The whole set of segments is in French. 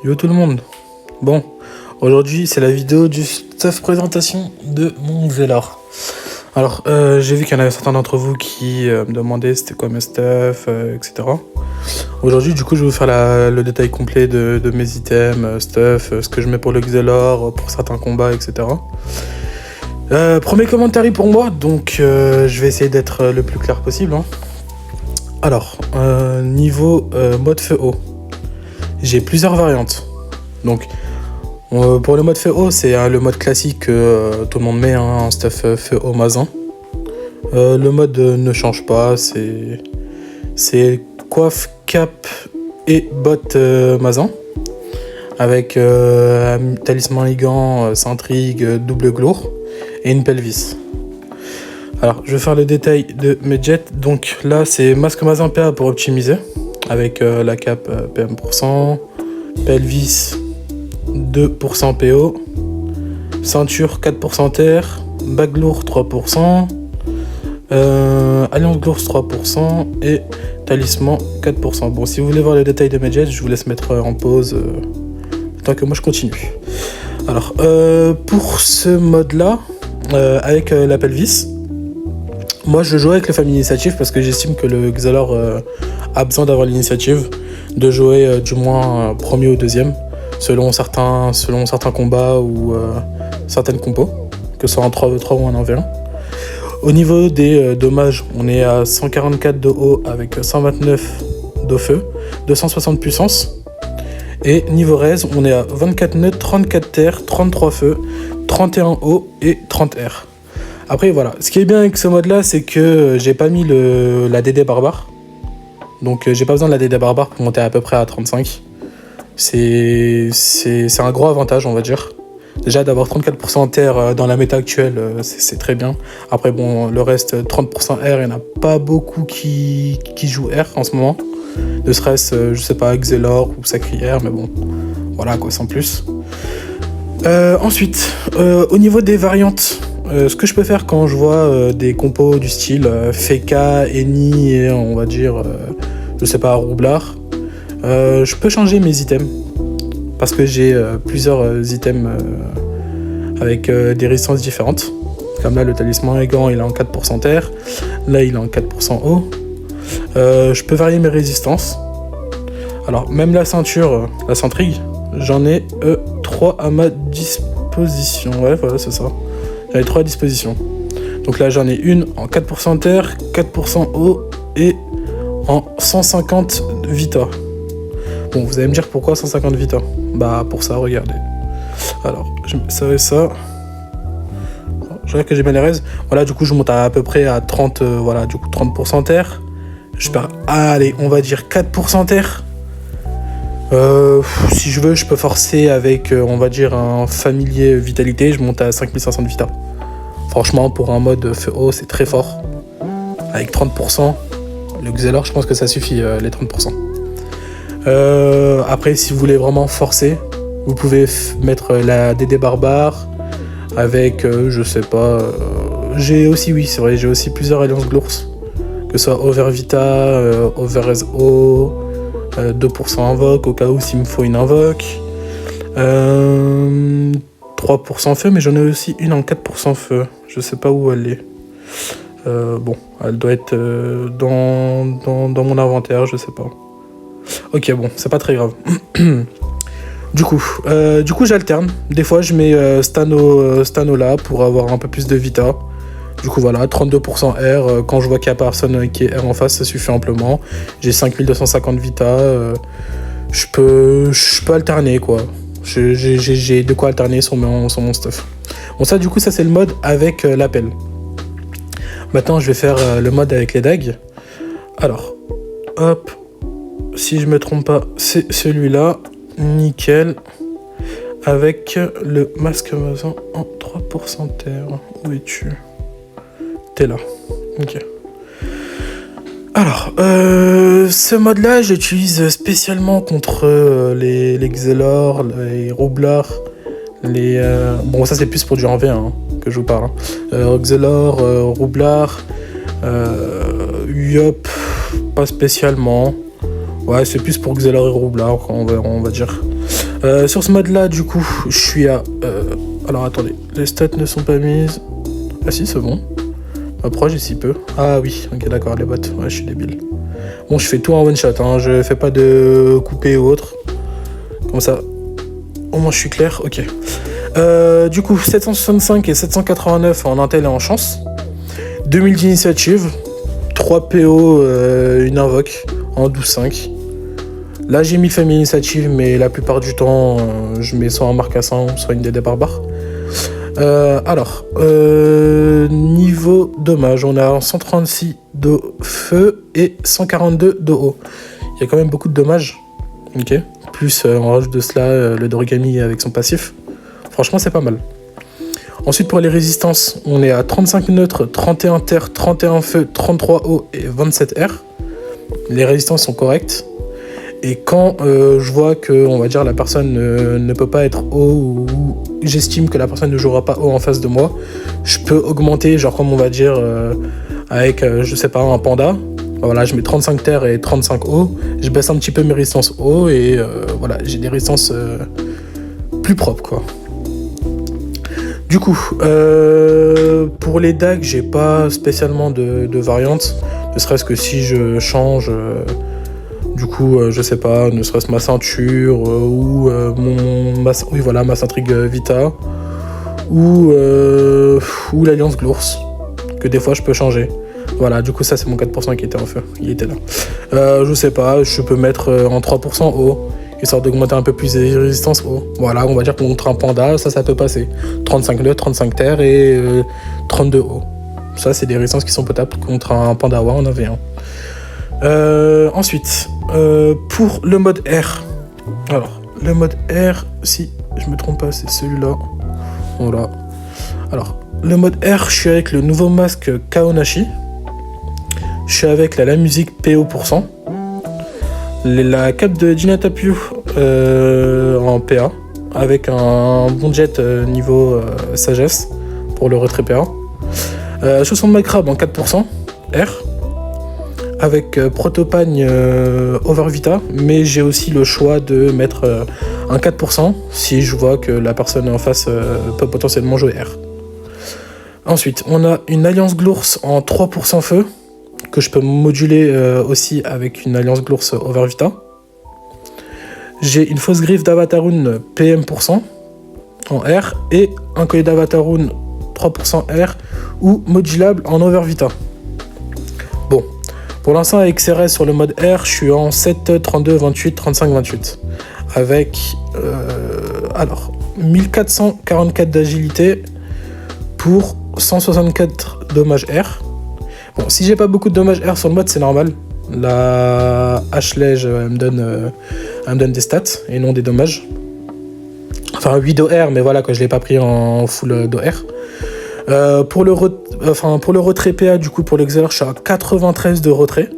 Yo tout le monde. Bon, aujourd'hui c'est la vidéo du stuff présentation de mon Xelor. Alors, j'ai vu qu'il y en avait certains d'entre vous qui me demandaient c'était quoi mes stuff, etc. Aujourd'hui, du coup, je vais vous faire le détail complet de mes items, stuff, ce que je mets pour le Xelor, pour certains combats, etc. Premier commentaire pour moi, donc je vais essayer d'être le plus clair possible. Hein. Alors, niveau mode feu haut, j'ai plusieurs variantes. Donc, pour le mode feu haut, c'est le mode classique que tout le monde met, hein, stuff feu haut Mazin. Le mode ne change pas, c'est coiffe, cap et botte Mazin. Avec talisman ligand, centrigue, double glour et une pelvis. Alors, je vais faire le détail de mes jets. Donc là, c'est masque Mazin PA pour optimiser. Avec la cape PM%, pelvis 2% PO, ceinture 4% terre, bague lourd 3%, alliance glours 3% et talisman 4%. Bon, si vous voulez voir le détail de mes jets, je vous laisse mettre en pause tant que moi je continue. Alors, pour ce mode-là, avec la pelvis, moi je joue avec les familles initiatives parce que j'estime que le Xelor a besoin d'avoir l'initiative, de jouer du moins premier ou deuxième, selon certains combats ou certaines compos, que ce soit en 3v3 ou en 1v1. Au niveau des dommages, on est à 144 de haut avec 129 de feu, 260 puissance. Et niveau raise, on est à 24 neutres, 34 terre, 33 feu, 31 haut et 30 air. Après voilà, ce qui est bien avec ce mode là, c'est que j'ai pas mis la DD barbare. Donc j'ai pas besoin de la DD barbare pour monter à peu près à 35. C'est un gros avantage, on va dire. Déjà d'avoir 34% terre dans la méta actuelle, c'est très bien. Après bon, le reste, 30% air, il n'y en a pas beaucoup qui jouent air en ce moment. Ne serait-ce, je sais pas, Xelor ou Sacrière, mais bon, voilà quoi, sans plus. Ensuite, au niveau des variantes, ce que je peux faire quand je vois des compos du style Feka, Eni et on va dire, je sais pas, Roublard, je peux changer mes items. Parce que j'ai plusieurs items avec des résistances différentes. Comme là, le talisman ligand, il est en 4% terre. Là, il est en 4% eau. Je peux varier mes résistances. Alors, même la ceinture, la centrigue, j'en ai 3 à ma disposition. Ouais, voilà, c'est ça. J'en ai 3 à disposition. Donc là, j'en ai une en 4% terre, 4% eau et en 150 vita. Bon, vous allez me dire pourquoi 150 vita. Bah, pour ça, regardez. Alors, je mets ça et ça. Je regarde que j'ai bien les raises. Voilà, du coup, je monte à peu près à 30, voilà, du coup, 30% terre. Je perds, allez, on va dire 4% terre. Si je veux, je peux forcer avec, on va dire, un familier vitalité. Je monte à 5500 de vita. Franchement, pour un mode feu haut, c'est très fort. Avec 30%, le Xelor, je pense que ça suffit, les 30%. Après, si vous voulez vraiment forcer, vous pouvez mettre la DD barbare avec, je sais pas, j'ai aussi, oui, c'est vrai, j'ai aussi plusieurs alliances glours, que ce soit Over Vita, Over SO, 2% invoque, au cas où s'il me faut une invoque, 3% feu, mais j'en ai aussi une en 4% feu, je sais pas où elle est. Bon, elle doit être dans mon inventaire, je sais pas. Ok, bon, c'est pas très grave. Du coup, j'alterne. Des fois, je mets Stano là pour avoir un peu plus de vita. Du coup, voilà, 32% R. Quand je vois qu'il n'y a personne qui est R en face, ça suffit amplement. J'ai 5250 vita. Je peux alterner, quoi. J'ai de quoi alterner sur mon stuff. Bon, ça, du coup, ça, c'est le mode avec l'appel. Maintenant, je vais faire le mode avec les dagues. Alors, hop. Si je me trompe pas, c'est celui-là. Nickel. Avec le masque Mazin en 3% terre. Où es-tu? T'es là. Ok. Alors, ce mode-là, j'utilise spécialement contre les Xelor, les Roublard, bon, ça c'est plus pour du 1v1 hein, que je vous parle. Hein. Xelor, Roublard, Yop, pas spécialement. Ouais, c'est plus pour Xelor et Roublard, on va dire. Sur ce mode là du coup je suis à... alors attendez, les stats ne sont pas mises. Ah si c'est bon. Pourquoi j'ai si peu? Ah oui, ok d'accord, les bots, ouais je suis débile. Bon je fais tout en one shot, hein. Je fais pas de coupé ou autre. Comme ça, au moins je suis clair, ok. Du coup 765 et 789 en intel et en chance. 2000 d'initiative, 3 PO, une invoque en 12-5. Là j'ai mis famille initiative, mais la plupart du temps je mets soit un marcassin, soit une DD barbare. Alors, niveau dommage, on a 136 de feu et 142 de haut. Il y a quand même beaucoup de dommages. Ok. Plus on rajoute de cela le Dorigami avec son passif. Franchement c'est pas mal. Ensuite pour les résistances, on est à 35 neutres, 31 terre, 31 feu, 33 eau et 27 air. Les résistances sont correctes. Et quand je vois que, on va dire, la personne ne peut pas être haut, ou j'estime que la personne ne jouera pas haut en face de moi, je peux augmenter, genre comme on va dire, avec, je sais pas, un panda. Voilà, je mets 35 terre et 35 haut, je baisse un petit peu mes résistances haut et voilà, j'ai des résistances plus propres, quoi. Du coup, pour les dagues, j'ai pas spécialement de variante, ne serait-ce que si je change... du coup, je sais pas, ne serait-ce ma ceinture ou ma Centrique Vita ou l'Alliance Glours, que des fois je peux changer. Voilà, du coup ça c'est mon 4% qui était en feu, il était là. Je sais pas, je peux mettre en 3% haut, histoire d'augmenter un peu plus les résistances haut. Voilà, on va dire contre un panda, ça peut passer. 35 nœuds, 35 terres et 32 haut. Ça c'est des résistances qui sont potables contre un panda en AV1. Ensuite, pour le mode R. Alors, le mode R, si je me trompe pas, c'est celui-là. Voilà. Alors, le mode R, je suis avec le nouveau masque Kaonashi. Je suis avec la musique PO%. La cape de Jinatapu en PA. Avec un bon jet niveau sagesse pour le retrait PA. Chaussons de Macrabe en 4% R. Avec Protopagne Overvita, mais j'ai aussi le choix de mettre un 4% si je vois que la personne en face peut potentiellement jouer R. Ensuite, on a une Alliance Glours en 3% feu, que je peux moduler aussi avec une Alliance Glours Overvita. J'ai une fausse griffe d'Avataroon PM% en R et un collier d'Avataroon 3% R ou modulable en Overvita. Bon. Pour l'instant, avec CRS sur le mode R, je suis en 7, 32, 28, 35, 28. Avec, alors, 1444 d'agilité pour 164 dommages R. Bon, si j'ai pas beaucoup de dommages R sur le mode, c'est normal. La H-Lege, elle me donne des stats et non des dommages. Enfin, 8 d'OR, mais voilà, quoi, je l'ai pas pris en full d'OR. Pour le retrait PA, du coup, pour l'Excel, je suis à 93 de retrait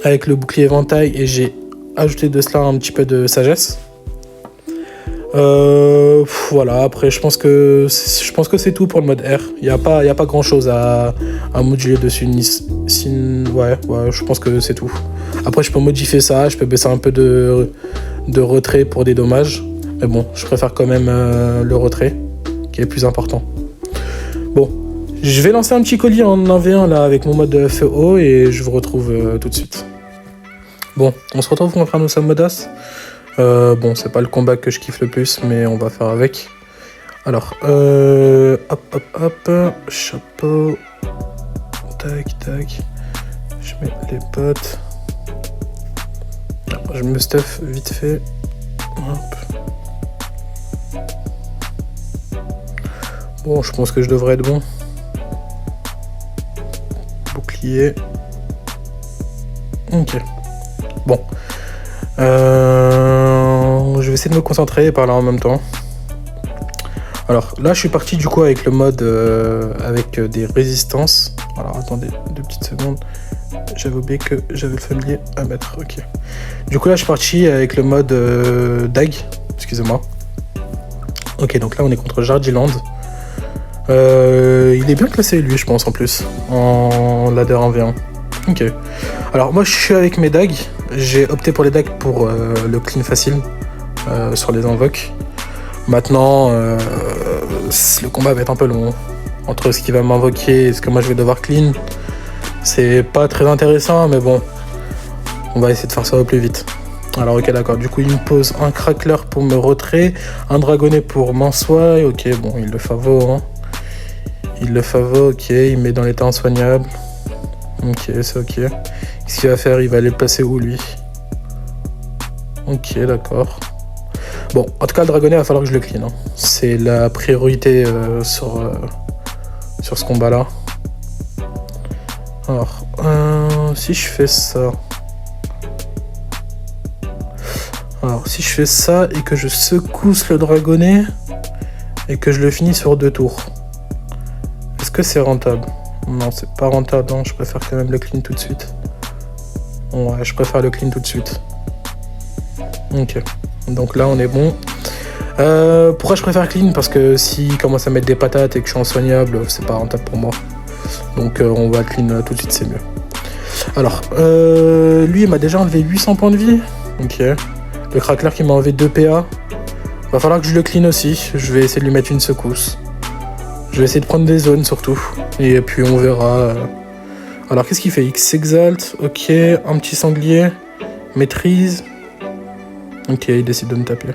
avec le bouclier éventail et j'ai ajouté de cela un petit peu de sagesse. Voilà, après je pense que c'est tout pour le mode R. Il y a pas grand chose à moduler dessus. Ouais, je pense que c'est tout. Après je peux modifier ça, je peux baisser un peu de retrait pour des dommages. Mais bon, je préfère quand même le retrait qui est plus important. Bon, je vais lancer un petit colis en 1v1 là avec mon mode feu haut et je vous retrouve tout de suite. Bon, on se retrouve contre un Osamodas. Bon, c'est pas le combat que je kiffe le plus, mais on va faire avec. Alors, hop, chapeau. Tac. Je mets les potes. Je me stuff vite fait. Hop. Bon, je pense que je devrais être bon. Bouclier. Ok. Bon. Je vais essayer de me concentrer et parler en même temps. Alors là, je suis parti du coup avec le mode avec des résistances. Alors attendez 2 petites secondes. J'avais oublié que j'avais le familier à mettre. Ok. Du coup là, je suis parti avec le mode DAG. Excusez-moi. Ok, donc là, on est contre Jardiland. Il est bien classé lui, je pense, en plus, en ladder 1v1. Ok. Alors moi je suis avec mes dagues. J'ai opté pour les dagues pour le clean facile. sur les invoques. Maintenant, le combat va être un peu long. Entre ce qu'il va m'invoquer et ce que moi je vais devoir clean, c'est pas très intéressant, mais bon, on va essayer de faire ça au plus vite. Alors ok, d'accord, du coup il me pose un crackler pour me retrait, un dragonnet pour m'ensoy, ok, bon, il le favo, hein. Il le favo, ok, il met dans l'état insoignable. Ok, c'est ok. Qu'est-ce qu'il va faire? Il va aller le placer où, lui? Ok, d'accord. Bon, en tout cas, le dragonnet, il va falloir que je le clean, hein. C'est la priorité sur ce combat-là. Alors, si je fais ça... Alors, si je fais ça et que je secousse le dragonnet et que je le finis sur 2 tours, est-ce que c'est rentable? Non, c'est pas rentable, hein. Je préfère quand même le clean tout de suite. Ouais, je préfère le clean tout de suite. Ok, donc là on est bon. Pourquoi je préfère clean? Parce que s'il commence à mettre des patates et que je suis insoignable, c'est pas rentable pour moi. Donc on va clean tout de suite, c'est mieux. Alors, lui il m'a déjà enlevé 800 points de vie. Ok. Le crackler qui m'a enlevé 2 PA. Va falloir que je le clean aussi. Je vais essayer de lui mettre une secousse. Je vais essayer de prendre des zones surtout. Et puis on verra. Alors qu'est-ce qu'il fait? X s'exalte. Ok, un petit sanglier. Maîtrise. Ok, il décide de me taper.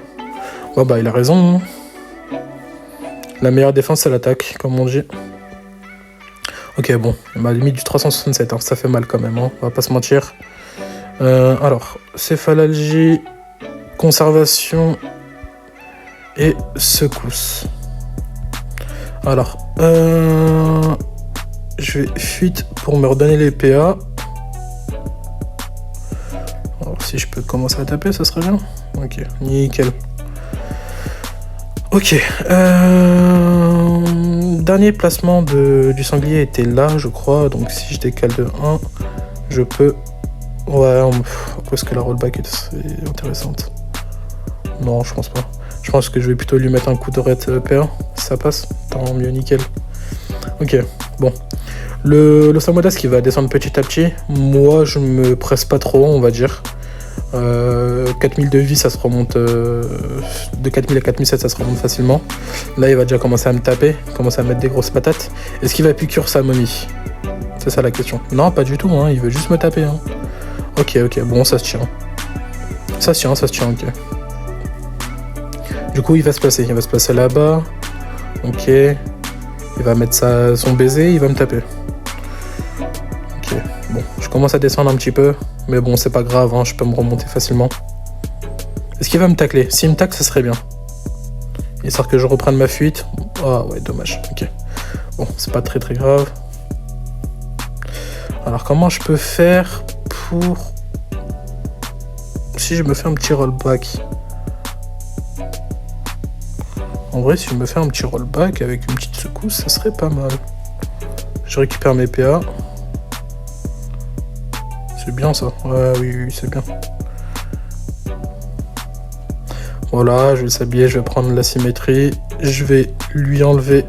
Ouais, bah il a raison. Hein. La meilleure défense c'est l'attaque, comme on dit. Ok, bon, il m'a mis du 367, hein. Ça fait mal quand même, hein. On va pas se mentir. Alors, céphalalgie, conservation et secousse. Alors, je vais fuite pour me redonner les PA. Alors, si je peux commencer à taper, ça serait bien. Ok, nickel. Ok. Dernier placement du sanglier était là, je crois. Donc, si je décale de 1, je peux... Ouais, est-ce que la rollback est intéressante? Non, je pense pas. Je pense que je vais plutôt lui mettre un coup de red PA. Si ça passe, tant mieux, nickel. Ok, bon. Le Samodas qui va descendre petit à petit. Moi, je me presse pas trop, on va dire. 4000 de vie, ça se remonte. De 4000 à 4007, ça se remonte facilement. Là, il va déjà commencer à me taper, commencer à mettre des grosses patates. Est-ce qu'il va piqûre sa momie? C'est ça la question. Non, pas du tout, hein, il veut juste me taper. Hein. Ok, bon, ça se tient. Ça se tient, ok. Du coup, il va se placer là-bas. Ok. Il va mettre son baiser, il va me taper. Ok, bon, je commence à descendre un petit peu. Mais bon, c'est pas grave, hein, je peux me remonter facilement. Est-ce qu'il va me tacler? S'il me tacle, ça serait bien. Histoire que je reprenne ma fuite. Ah ouais, dommage, ok. Bon, c'est pas très grave. Alors, comment je peux faire pour... Si je me fais un petit rollback. En vrai, si je me fais un petit rollback avec une petite secousse, ça serait pas mal. Je récupère mes PA. C'est bien ça. Ouais, oui, c'est bien. Voilà, je vais s'habiller, je vais prendre la symétrie. Je vais lui enlever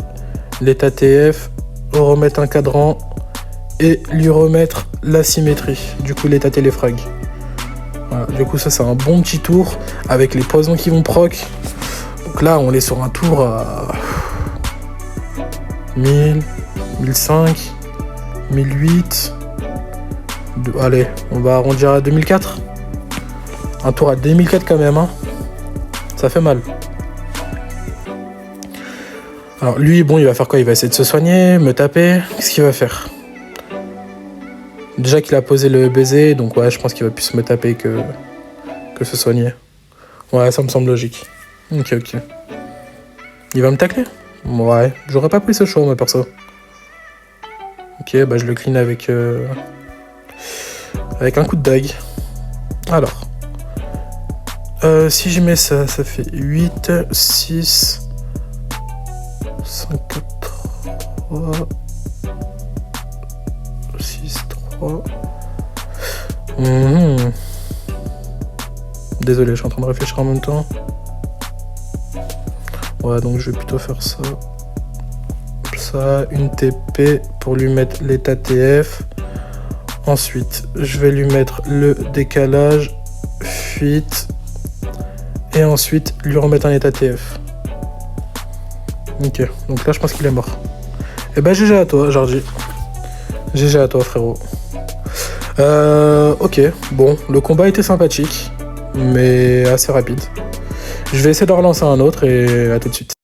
l'état TF, remettre un cadran et lui remettre la symétrie. Du coup, l'état téléfrag. Voilà, du coup, ça, c'est un bon petit tour avec les poisons qui vont proc. Donc là, on est sur un tour à 1000, 1005, 1008. Allez, on va arrondir à 2004. Un tour à 2004 quand même, hein. Ça fait mal. Alors lui, bon, il va faire quoi? Il va essayer de se soigner, me taper. Qu'est-ce qu'il va faire? Déjà qu'il a posé le baiser, donc ouais, je pense qu'il va plus me taper que se soigner. Ouais, ça me semble logique. Ok. Il va me tacler? Ouais, j'aurais pas pris ce choix, moi, perso. Ok, bah je le clean avec un coup de dague. Alors. Si je mets ça, ça fait 8, 6, 5, 4, 3, 6, 3. Désolé, je suis en train de réfléchir en même temps. Ouais, donc je vais plutôt faire ça. Ça, une TP pour lui mettre l'état TF. Ensuite, je vais lui mettre le décalage, fuite. et ensuite lui remettre un état TF. Ok, donc là je pense qu'il est mort. Et bah GG à toi, Jardy. GG à toi, frérot. Ok, bon, le combat était sympathique, mais assez rapide. Je vais essayer de relancer un autre et à tout de suite.